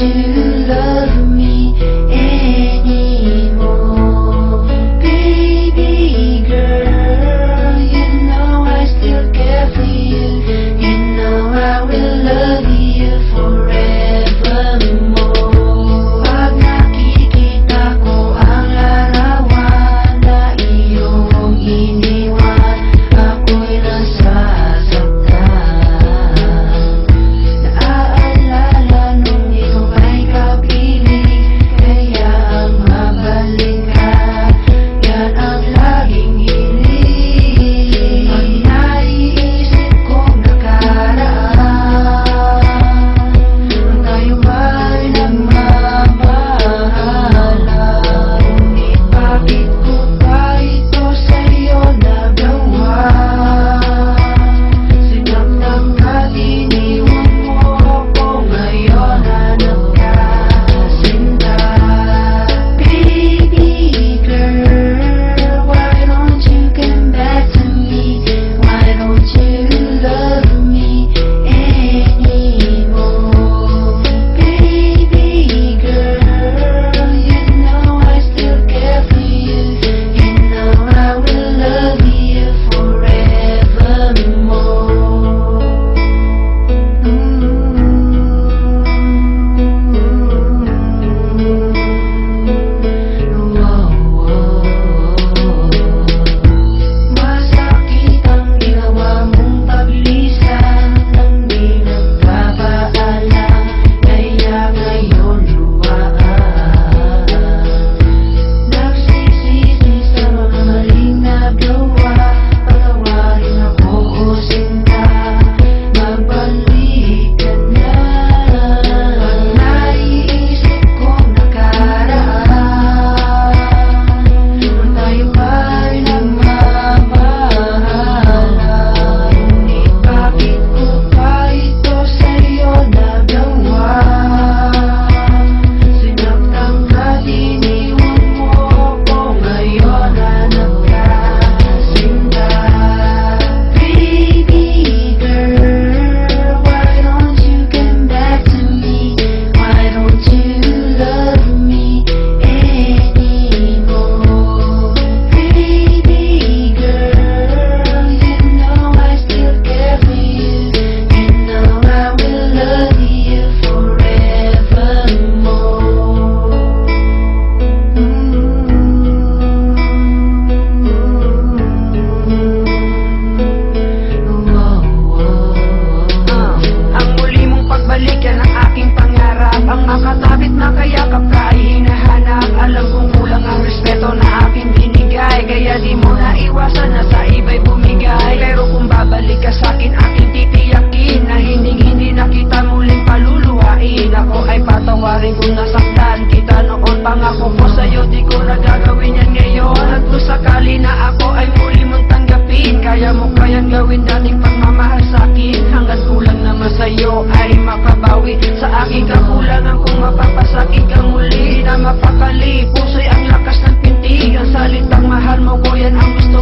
you love me anymore? Baby girl, you know I still care for you. You know I will love you forevermore. Pag nakikita ko ang larawan na iyong iniwan, ako'y nasasaktan. Naaalala nung ikaw ay kapiling, kaya ang mabalik ka, yan ang laging hiling. Pag naiisip kong nakaraan, tayo ba'y nagmamahalan? Ngunit bakit ko ba ito sa'yo nagawa? Sinaktan ka, iniwan mo ako, ngayon hanap ka, sinta. Baby girl, why don't you come back to me? Why don't you love me anymore? Baby girl, you know I still care for you. You know I will love you forevermore. Masakit ang ginawa mong paglisan nang di nagpapaalam, kaya ngayon luwaan. Nagsisisi sa mga maling nagawa, patawarin ako o sinta, magbalik ka na. Pag naiisip kong nakaraan, tayo ba'y nagmamahalan? Ngunit bakit ko ba ito sa'yo nagawa? Sinaktan ka, iniwan mo ako, ngayon hanap ka, sinta. Baby girl, why don't you come back to me? Why don't you love me anymore? Baby girl, you know I still care for you. You know I will love you forevermore. Ang muli mong pagbalik yan ang aking pangarap. Ang makatapit makayakap ka ay hinahanap. Alam kong kulang ang respeto na aking binigay, kaya di mo na iwasan na sa iba'y bumigay. Pero kung babalik ka sa'kin, aking titiyakin na hindi na kita muling paluluhain. Ako ay patawarin kung nasaktan kita noon. Pangako ko sa'yo, di ko na gagawin yan ngayon. At kung sakali na ako ay muli mong tanggapin, kaya mo kayang gawin dating pagmamahal sa'kin. Hanggat kulang naman sa'yo ay makabawi sa aking kakulangan. Kung mapapasakit ka muli na mapakali, puso'y ang lakas ng pintig. Ang salitang mahal mo ko, yan ang gusto